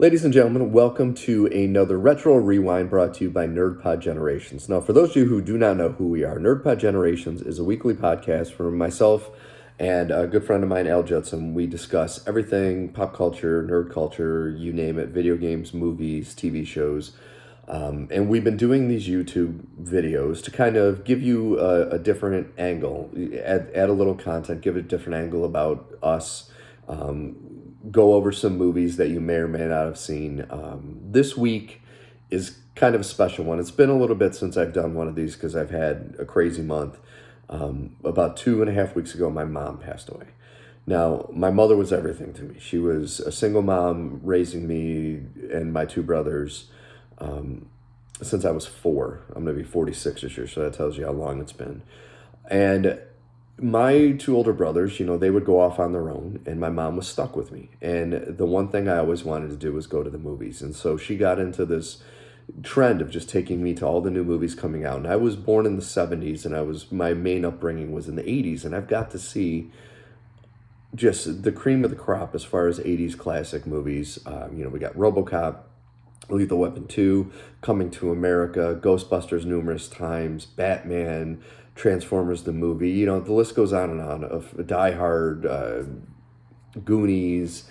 Ladies and gentlemen, welcome to another Retro Rewind brought to you by NerdPod Generations. Now, for those of you who do not know who we are, NerdPod Generations is a weekly podcast where myself and a good friend of mine, Al Judson, we discuss everything pop culture, nerd culture, you name it, video games, movies, TV shows. And we've been doing these YouTube videos to kind of give you a different angle, add a little content, give it a different angle about us, go over some movies that you may or may not have seen. This week is kind of a special one. It's been a little bit since I've done one of these because I've had a crazy month. About 2.5 weeks ago, my mom passed away. Now, my mother was everything to me. She was a single mom raising me and my two brothers since I was 4. I'm going to be 46 this year, so that tells you how long it's been. And my two older brothers, they would go off on their own, and my mom was stuck with me. And the one thing I always wanted to do was go to the movies. And so she got into this trend of just taking me to all the new movies coming out. And I was born in the 70s, and my main upbringing was in the 80s, and I've got to see just the cream of the crop as far as 80s classic movies. We got RoboCop, Lethal Weapon 2, Coming to America, Ghostbusters numerous times, Batman, Transformers the movie, the list goes on and on, of Die Hard, Goonies,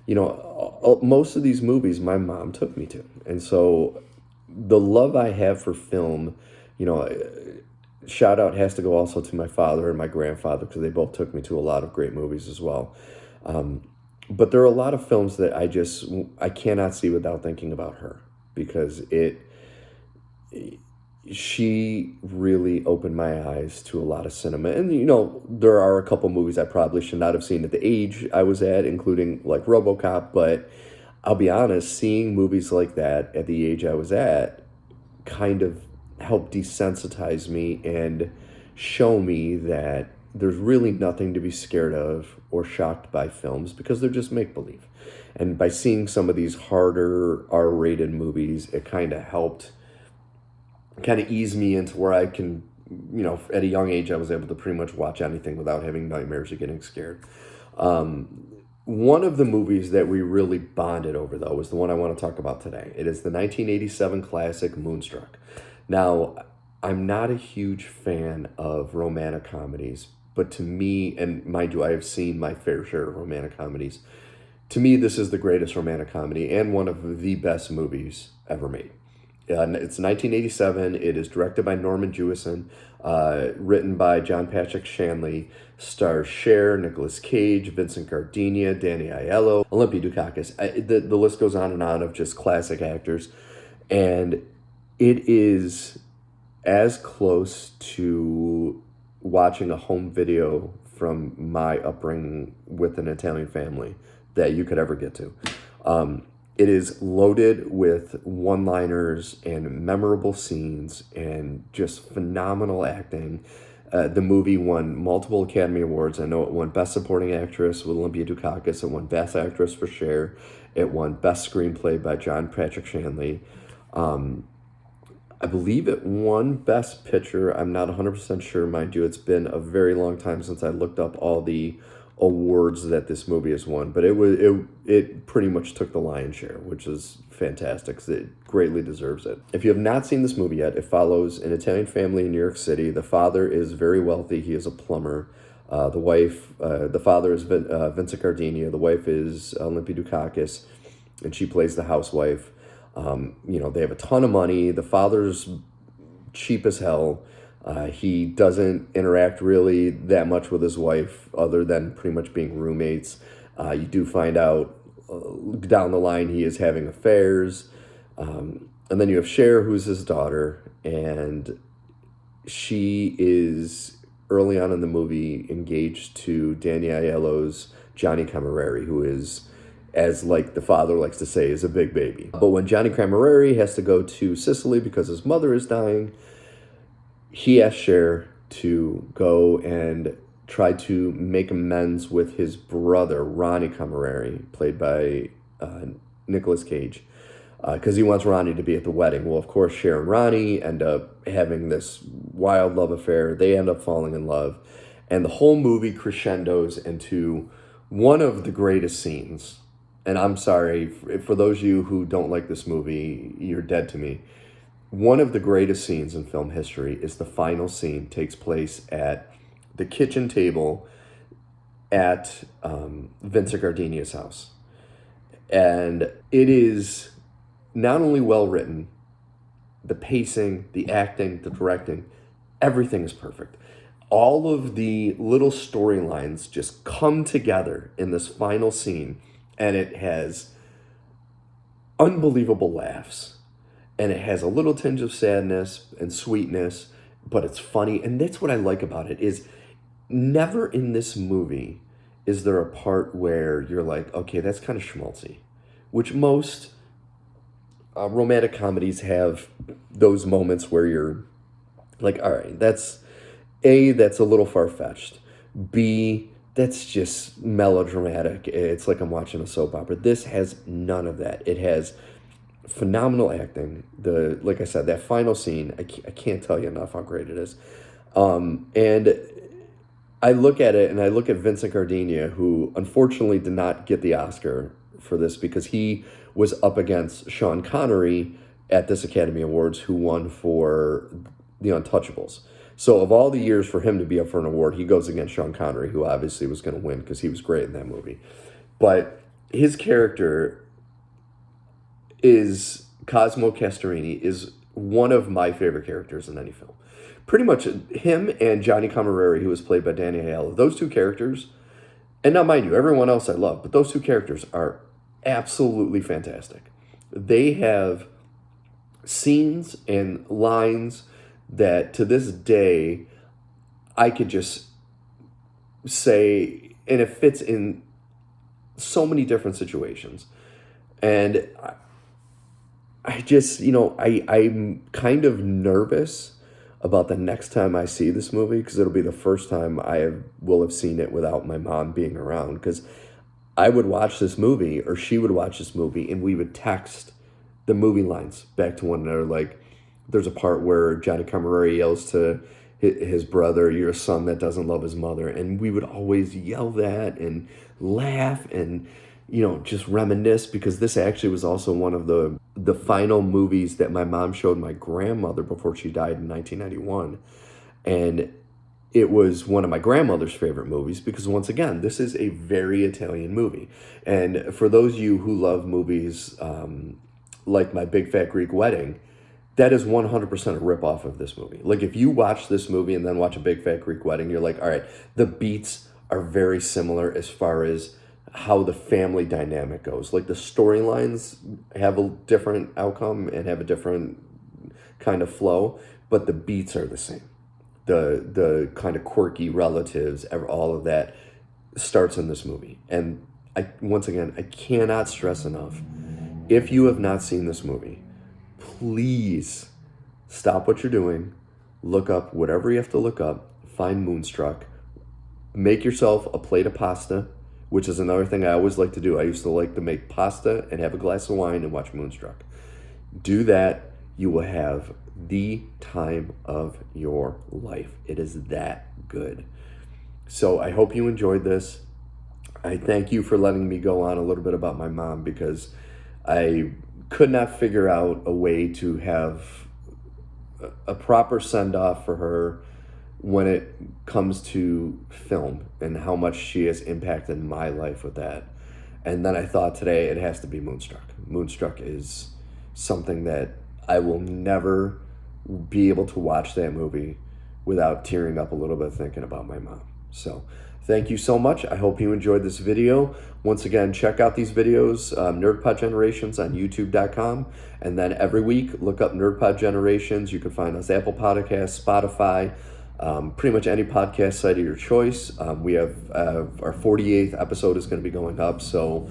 most of these movies my mom took me to. And so the love I have for film, shout out has to go also to my father and my grandfather, because they both took me to a lot of great movies as well. But there are a lot of films that I cannot see without thinking about her, because she really opened my eyes to a lot of cinema. And, there are a couple movies I probably should not have seen at the age I was at, including like RoboCop. But I'll be honest, seeing movies like that at the age I was at kind of helped desensitize me and show me that there's really nothing to be scared of or shocked by films, because they're just make-believe. And by seeing some of these harder R-rated movies, it kind of helped ease me into where I can, at a young age, I was able to pretty much watch anything without having nightmares or getting scared. One of the movies that we really bonded over, though, is the one I want to talk about today. It is the 1987 classic Moonstruck. Now, I'm not a huge fan of romantic comedies, but to me, and mind you, I have seen my fair share of romantic comedies, to me, this is the greatest romantic comedy and one of the best movies ever made. It's 1987. It is directed by Norman Jewison, written by John Patrick Shanley, stars Cher, Nicolas Cage, Vincent Gardenia, Danny Aiello, Olympia Dukakis. The list goes on and on of just classic actors. And it is as close to watching a home video from my upbringing with an Italian family that you could ever get to. It is loaded with one-liners and memorable scenes and just phenomenal acting. The movie won multiple Academy Awards. I know it won Best Supporting Actress with Olympia Dukakis. It won Best Actress for Cher. It won Best Screenplay by John Patrick Shanley. I believe it won Best Picture. I'm not 100% sure, mind you. It's been a very long time since I looked up all the awards that this movie has won, but it pretty much took the lion's share, which is fantastic, because it greatly deserves it. If you have not seen this movie yet, it follows an Italian family in New York City. The father is very wealthy. He is a plumber. The father is Vincent Gardenia. The wife is Olympia Dukakis, and she plays the housewife. They have a ton of money. The father's cheap as hell. He doesn't interact really that much with his wife, other than pretty much being roommates. You do find out down the line he is having affairs. And then you have Cher, who's his daughter, and she is early on in the movie engaged to Danny Aiello's Johnny Camilleri, who is, as like the father likes to say, is a big baby. But when Johnny Camilleri has to go to Sicily because his mother is dying, he asks Cher to go and try to make amends with his brother, Ronnie Camilleri, played by Nicolas Cage, because he wants Ronnie to be at the wedding. Well, of course, Cher and Ronnie end up having this wild love affair. They end up falling in love. And the whole movie crescendos into one of the greatest scenes and I'm sorry, for those of you who don't like this movie, you're dead to me. One of the greatest scenes in film history is the final scene takes place at the kitchen table at Vincent Gardenia's house. And it is not only well written, the pacing, the acting, the directing, everything is perfect. All of the little storylines just come together in this final scene, and it has unbelievable laughs. And it has a little tinge of sadness and sweetness, but it's funny. And that's what I like about it, is never in this movie is there a part where you're like, okay, that's kind of schmaltzy, which most romantic comedies have those moments where you're like, all right, that's a little far-fetched. B, that's just melodramatic. It's like I'm watching a soap opera. This has none of that. It has phenomenal acting. Like I said, that final scene, I can't tell you enough how great it is. And I look at it, and I look at Vincent Gardenia, who unfortunately did not get the Oscar for this because he was up against Sean Connery at this Academy Awards, who won for The Untouchables. So of all the years for him to be up for an award, he goes against Sean Connery, who obviously was going to win because he was great in that movie. But his character is Cosmo Casterini, is one of my favorite characters in any film. Pretty much him and Johnny Camerari, who was played by Danny Aiello, those two characters, and now mind you, everyone else I love, but those two characters are absolutely fantastic. They have scenes and lines that to this day I could just say, and it fits in so many different situations. And I just, I'm kind of nervous about the next time I see this movie, because it'll be the first time will have seen it without my mom being around, because I would watch this movie, or she would watch this movie, and we would text the movie lines back to one another. Like, there's a part where Johnny Camerari yells to his brother, "You're a son that doesn't love his mother," and we would always yell that and laugh and just reminisce, because this actually was also one of the final movies that my mom showed my grandmother before she died in 1991. And it was one of my grandmother's favorite movies because, once again, this is a very Italian movie. And for those of you who love movies like My Big Fat Greek Wedding, that is 100% a ripoff of this movie. Like, if you watch this movie and then watch A Big Fat Greek Wedding, you're like, all right, the beats are very similar as far as how the family dynamic goes. Like, the storylines have a different outcome and have a different kind of flow, but the beats are the same. The kind of quirky relatives, all of that starts in this movie. And once again, I cannot stress enough, if you have not seen this movie, please stop what you're doing, look up whatever you have to look up, find Moonstruck, make yourself a plate of pasta, which is another thing I always like to do. I used to like to make pasta and have a glass of wine and watch Moonstruck. Do that. You will have the time of your life. It is that good. So I hope you enjoyed this. I thank you for letting me go on a little bit about my mom, because I could not figure out a way to have a proper send-off for her when it comes to film and how much she has impacted my life with that. And then I thought today it has to be Moonstruck. Moonstruck is something that I will never be able to watch that movie without tearing up a little bit thinking about my mom. So thank you so much. I hope you enjoyed this video. Once again, check out these videos, NerdPod Generations on youtube.com. And then every week, look up NerdPod Generations. You can find us Apple Podcasts, Spotify, pretty much any podcast site of your choice. We have our 48th episode is going to be going up, so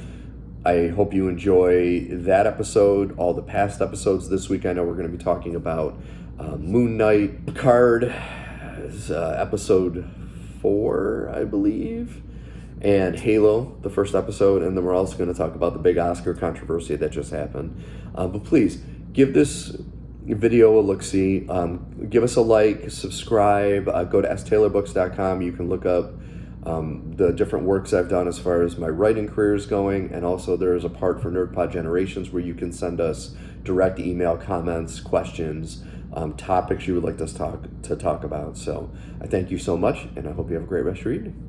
I hope you enjoy that episode. All the past episodes this week, I know we're going to be talking about Moon Knight, Picard, episode 4, I believe, and Halo, the first episode, and then we're also going to talk about the big Oscar controversy that just happened. But please, give this video a look-see. Give us a like, subscribe, go to staylorbooks.com. You can look up the different works I've done as far as my writing career is going, and also there is a part for NerdPod Generations where you can send us direct email comments, questions, topics you would like us to talk about. So I thank you so much, and I hope you have a great rest of your evening.